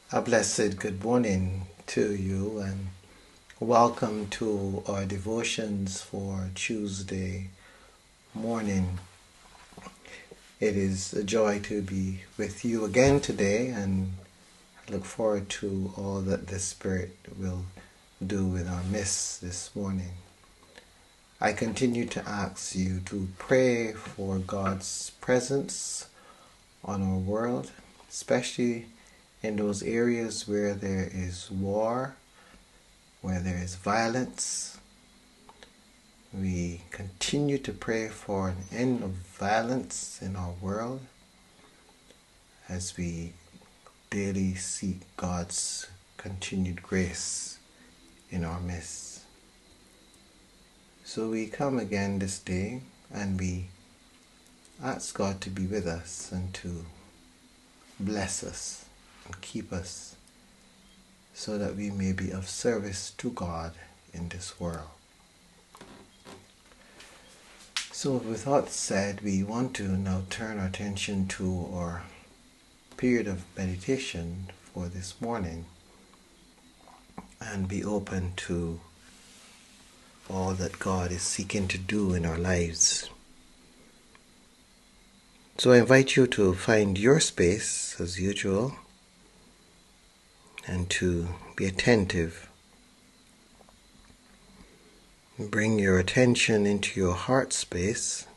A blessed good morning to you and welcome to our devotions for Tuesday morning. It is a joy to be with you again today and I look forward to all that the Spirit will do in our midst this morning. I continue to ask you to pray for God's presence on our world, especially in those areas where there is war, where there is violence. We continue to pray for an end of violence in our world as we daily seek God's continued grace in our midst. So we come again this day and we ask God to be with us and to bless us and keep us so that we may be of service to God in this world. So with that said, we want to now turn our attention to our period of meditation for this morning and be open to all that God is seeking to do in our lives. So I invite you to find your space as usual and to be attentive. Bring your attention into your heart space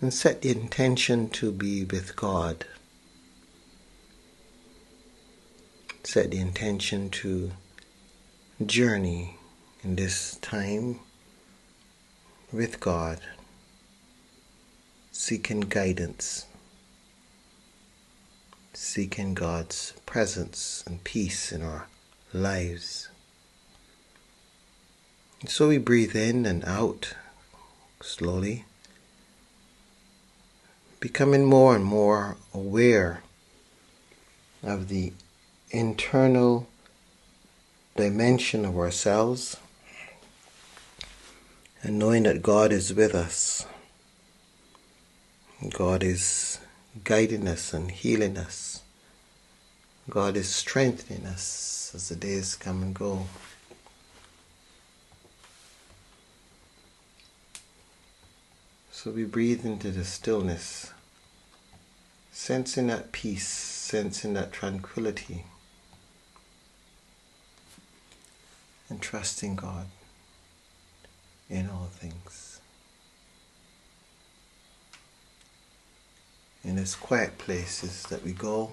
and set the intention to be with God. Set the intention to journey in this time with God, seeking guidance, seeking God's presence and peace in our lives. And so we breathe in and out slowly, becoming more and more aware of the internal dimension of ourselves and knowing that God is with us. God is guiding us and healing us. God is strengthening us as the days come and go. So we breathe into the stillness, sensing that peace, sensing that tranquility, and trusting God in all things. In these quiet places that we go,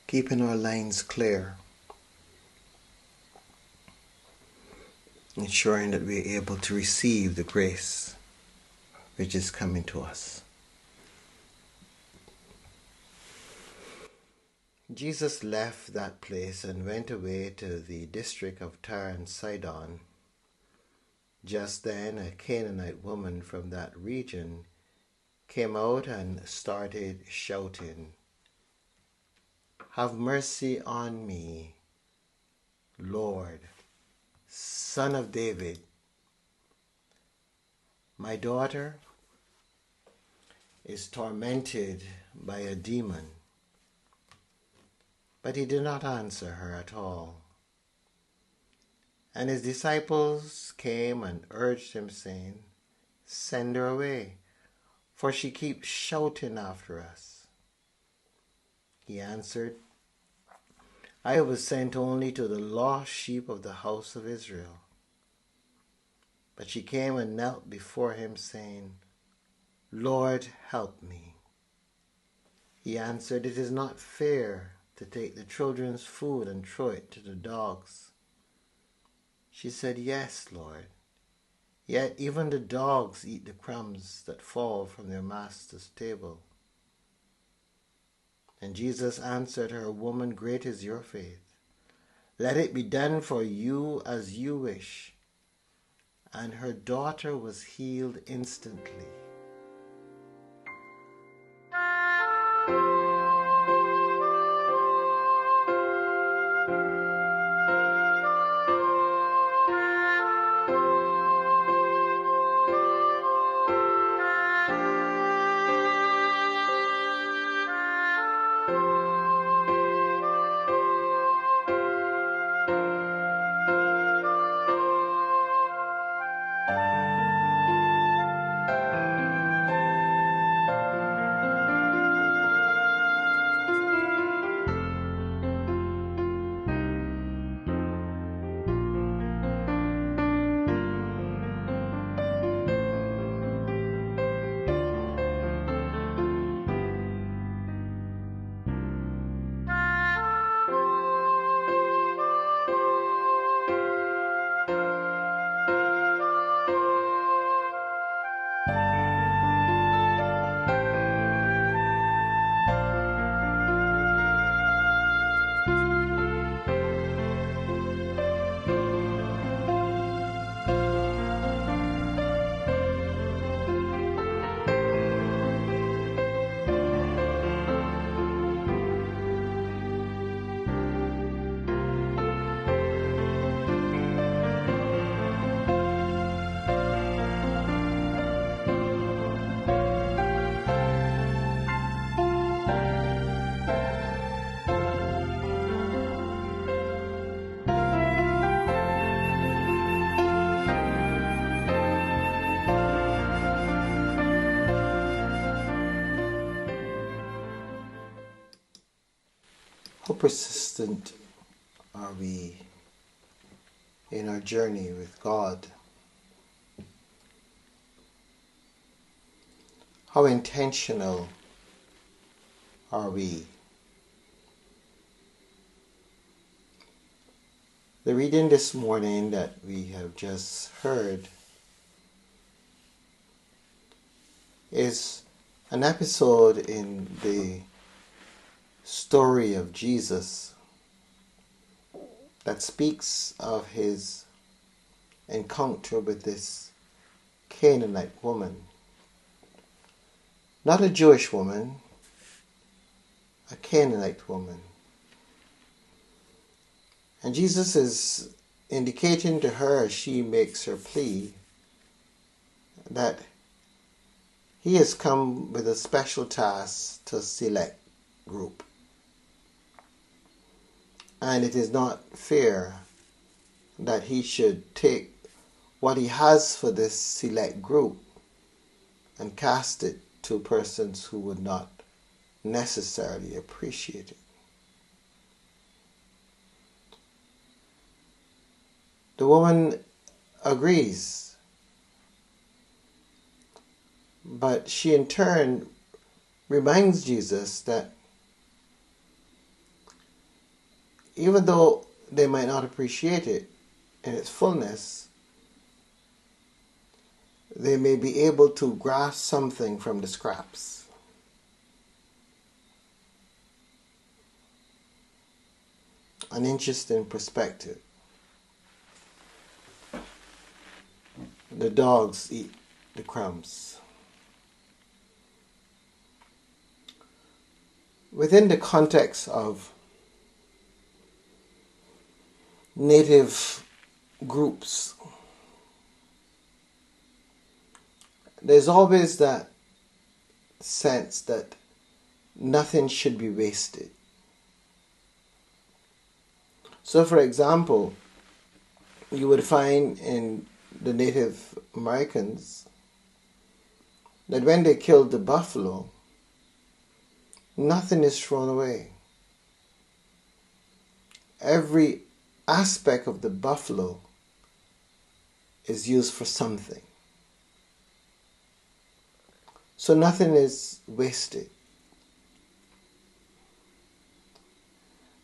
keeping our lines clear, ensuring that we are able to receive the grace which is coming to us. Jesus left that place and went away to the district of Tyre and Sidon. Just then a Canaanite woman from that region came out and started shouting, "Have mercy on me, Lord, Son of David. My daughter is tormented by a demon." But he did not answer her at all. And his disciples came and urged him, saying, "Send her away, for she keeps shouting after us." He answered, "I was sent only to the lost sheep of the house of Israel." But she came and knelt before him, saying, "Lord, help me." He answered, "It is not fair to take the children's food and throw it to the dogs." She said, "Yes, Lord, yet even the dogs eat the crumbs that fall from their master's table." And Jesus answered her, "Woman, great is your faith. Let it be done for you as you wish." And her daughter was healed instantly. How persistent are we in our journey with God? How intentional are we? The reading this morning that we have just heard is an episode in the story of Jesus that speaks of his encounter with this Canaanite woman. Not a Jewish woman, a Canaanite woman. And Jesus is indicating to her as she makes her plea that he has come with a special task to select group. And it is not fair that he should take what he has for this select group and cast it to persons who would not necessarily appreciate it. The woman agrees, but she in turn reminds Jesus that even though they might not appreciate it in its fullness, they may be able to grasp something from the scraps. An interesting perspective. The dogs eat the crumbs. Within the context of native groups, there's always that sense that nothing should be wasted. So, for example, you would find in the Native Americans that when they killed the buffalo, nothing is thrown away. Every aspect of the buffalo is used for something. So nothing is wasted.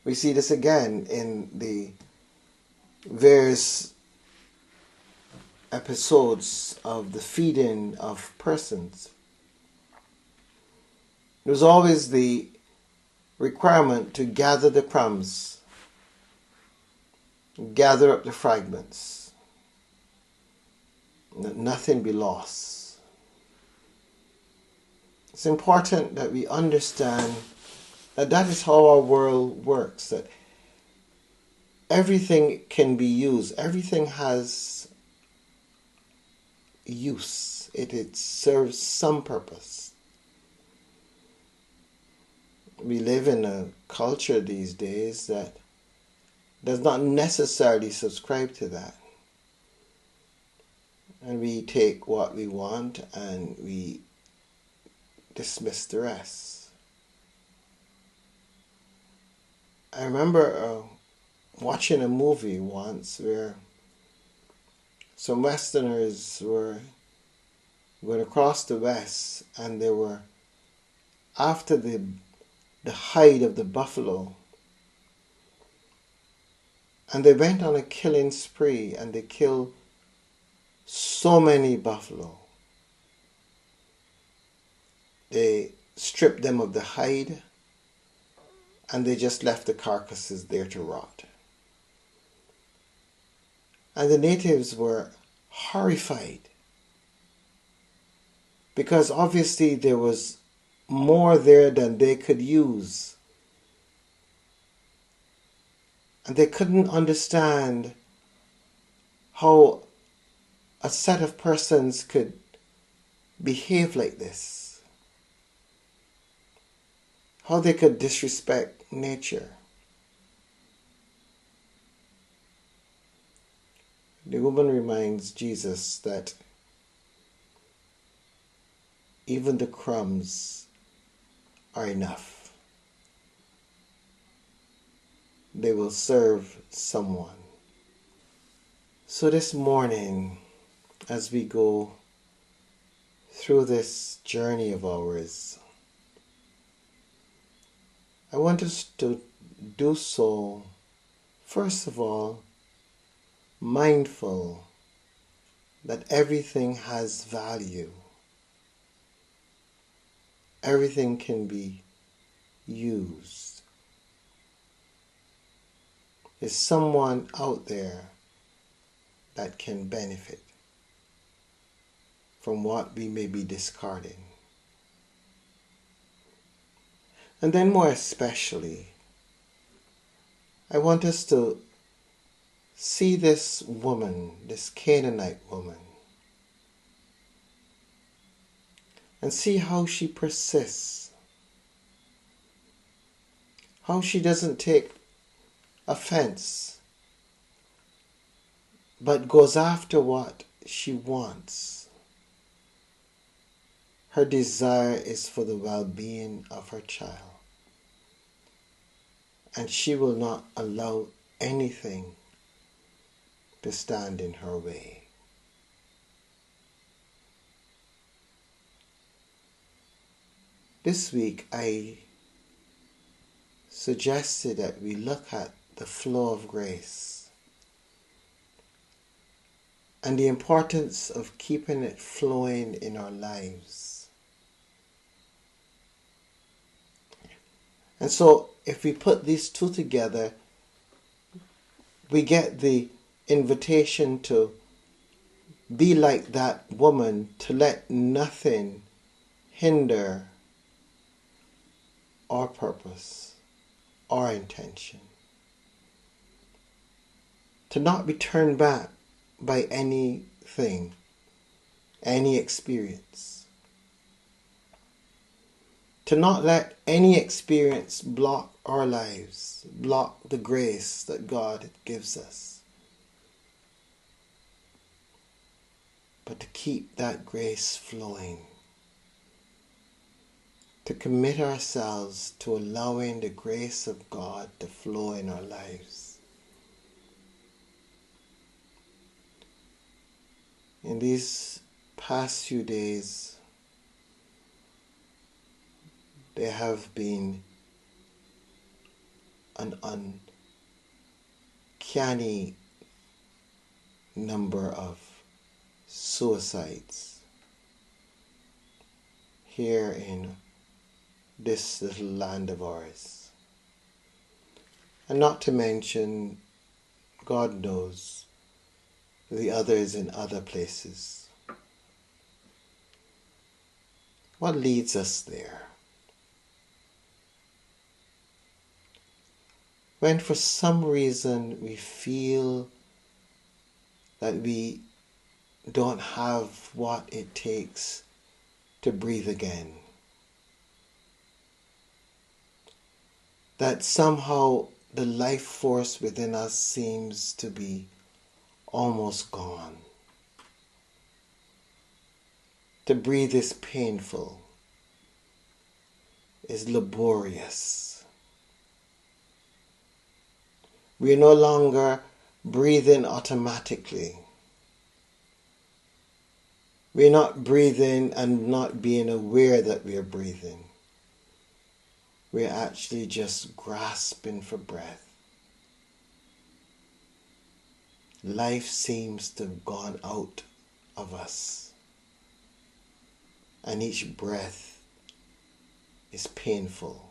We see this again in the various episodes of the feeding of persons. There's always the requirement to gather the crumbs, gather up the fragments, that nothing be lost. It's important that we understand that that is how our world works, that everything can be used, everything has use, it serves some purpose. We live in a culture these days that does not necessarily subscribe to that. And we take what we want and we dismiss the rest. I remember watching a movie once where some Westerners were going across the West and they were after the hide of the buffalo, and they went on a killing spree and they killed so many buffalo. They stripped them of the hide and they just left the carcasses there to rot. And the natives were horrified because obviously there was more there than they could use. And they couldn't understand how a set of persons could behave like this. How they could disrespect nature. The woman reminds Jesus that even the crumbs are enough. they will serve someone. So this morning, as we go through this journey of ours, I want us to do so, first of all, mindful that everything has value. Everything can be used. There's someone out there that can benefit from what we may be discarding. And then more especially, I want us to see this woman, this Canaanite woman, and see how she persists, how she doesn't take offense, but goes after what she wants. Her desire is for the well-being of her child, and she will not allow anything to stand in her way. This week I suggested that we look at the flow of grace and the importance of keeping it flowing in our lives. And so if we put these two together, we get the invitation to be like that woman, to let nothing hinder our purpose, our intention. To not be turned back by anything, any experience. To not let any experience block our lives, block the grace that God gives us. But to keep that grace flowing. To commit ourselves to allowing the grace of God to flow in our lives. In these past few days, there have been an uncanny number of suicides here in this little land of ours. And not to mention, God knows, the others in other places. What leads us there? When for some reason we feel that we don't have what it takes to breathe again, that somehow the life force within us seems to be almost gone. To breathe is painful, is laborious. We are no longer breathing automatically. We're not breathing and not being aware that we are breathing. We're actually just grasping for breath. Life seems to have gone out of us. And each breath is painful.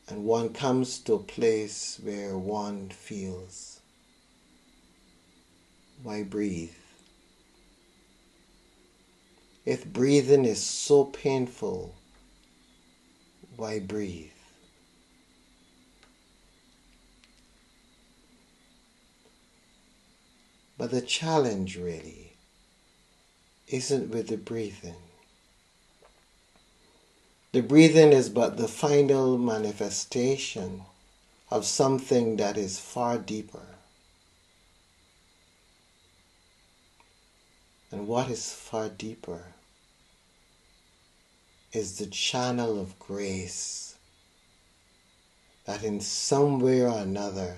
And one comes to a place where one feels, why breathe? If breathing is so painful, why breathe? But the challenge really isn't with the breathing. The breathing is but the final manifestation of something that is far deeper. And what is far deeper is the channel of grace that in some way or another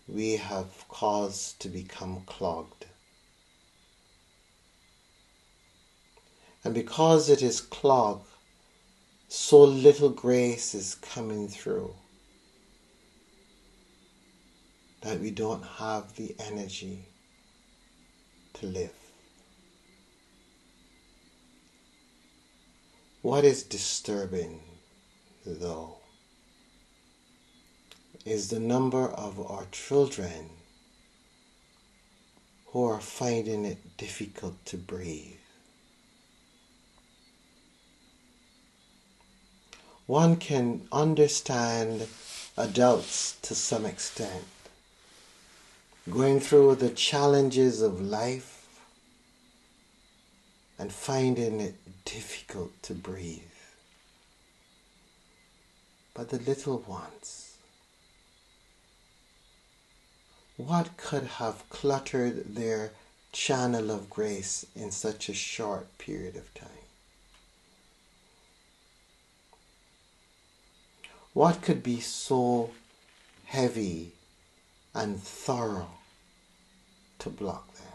we have caused to become clogged. And because it is clogged, so little grace is coming through that we don't have the energy to live. What is disturbing, though, is the number of our children who are finding it difficult to breathe. One can understand adults to some extent going through the challenges of life and finding it difficult to breathe. But the little ones, what could have cluttered their channel of grace in such a short period of time? What could be so heavy and thorough to block them?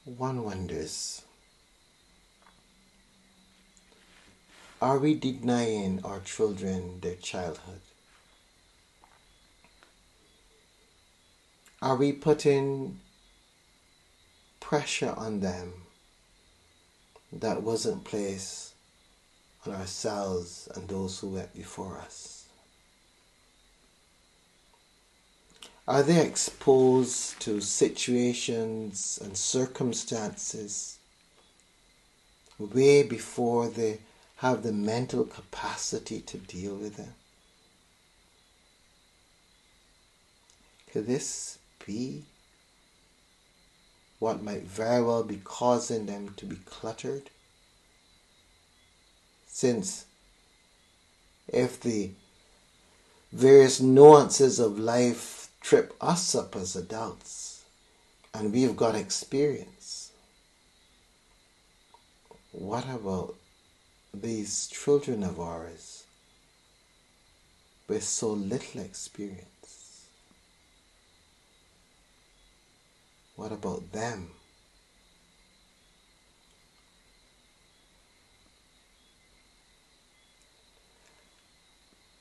One wonders, are we denying our children their childhood? Are we putting pressure on them that wasn't placed on ourselves and those who went before us? Are they exposed to situations and circumstances way before they have the mental capacity to deal with them? Could this be what might very well be causing them to be cluttered? Since if the various nuances of life trip us up as adults and we've got experience, what about these children of ours with so little experience? What about them?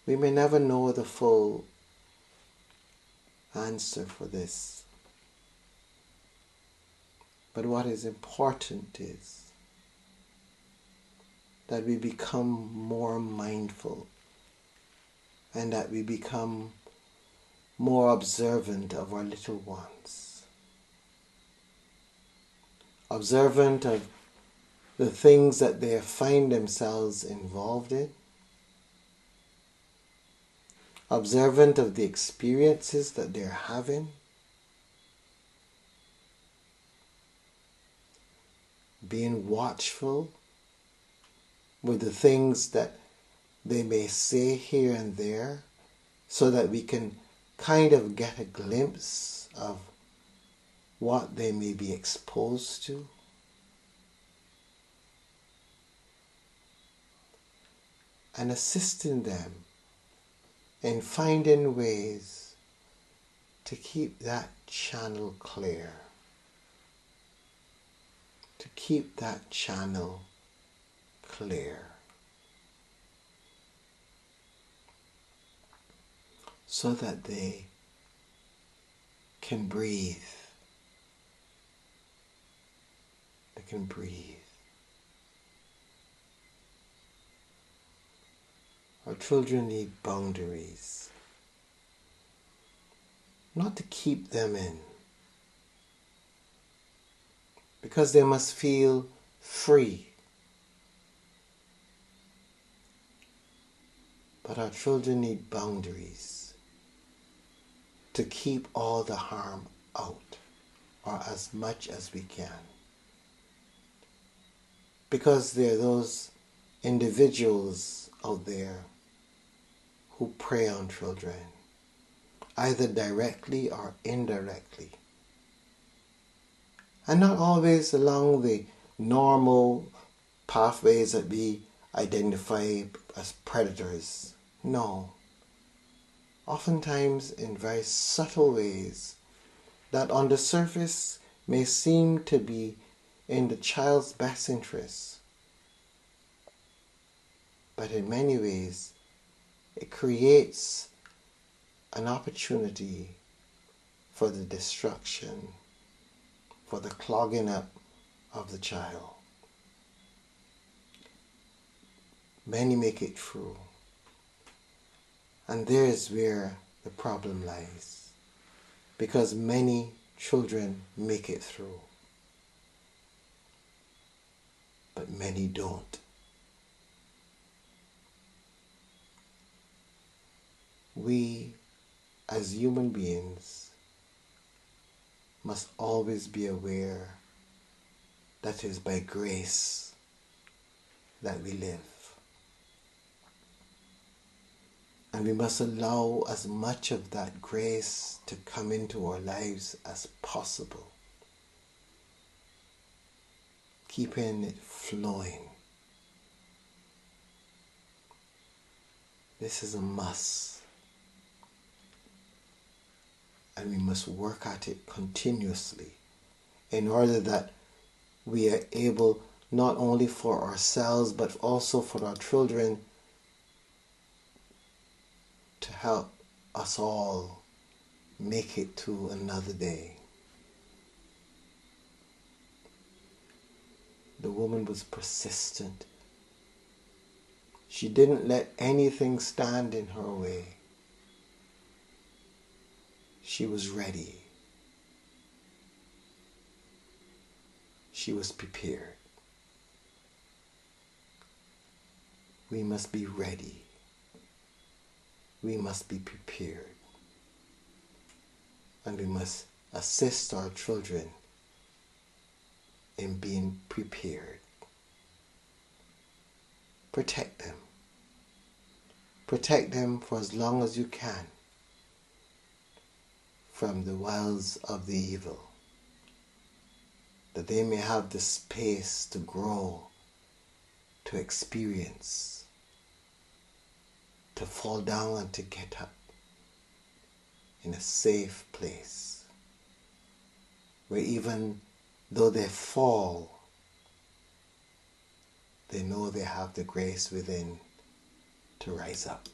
We may never know the full answer for this, but what is important is that we become more mindful and that we become more observant of our little ones. Observant of the things that they find themselves involved in. Observant of the experiences that they're having. Being watchful with the things that they may say here and there so that we can kind of get a glimpse of what they may be exposed to. And assisting them in finding ways to keep that channel clear. To keep that channel clear. So that they can breathe. They can breathe. Our children need boundaries. Not to keep them in. Because they must feel free. But our children need boundaries to keep all the harm out, or as much as we can. Because there are those individuals out there who prey on children, either directly or indirectly. And not always along the normal pathways that we identify as predators. No. Oftentimes in very subtle ways that on the surface may seem to be in the child's best interest, but in many ways it creates an opportunity for the destruction, for the clogging up of the child. Many make it through, and there is where the problem lies, because many children make it through, but many don't. We, as human beings, must always be aware that it is by grace that we live. And we must allow as much of that grace to come into our lives as possible, keeping it flowing. This is a must. And we must work at it continuously in order that we are able, not only for ourselves but also for our children, to help us all make it to another day. The woman was persistent. She didn't let anything stand in her way. She was ready. She was prepared. We must be ready. We must be prepared. And we must assist our children in being prepared. Protect them. Protect them for as long as you can from the wiles of the evil, that they may have the space to grow, to experience, to fall down and to get up in a safe place, where even though they fall, they know they have the grace within to rise up.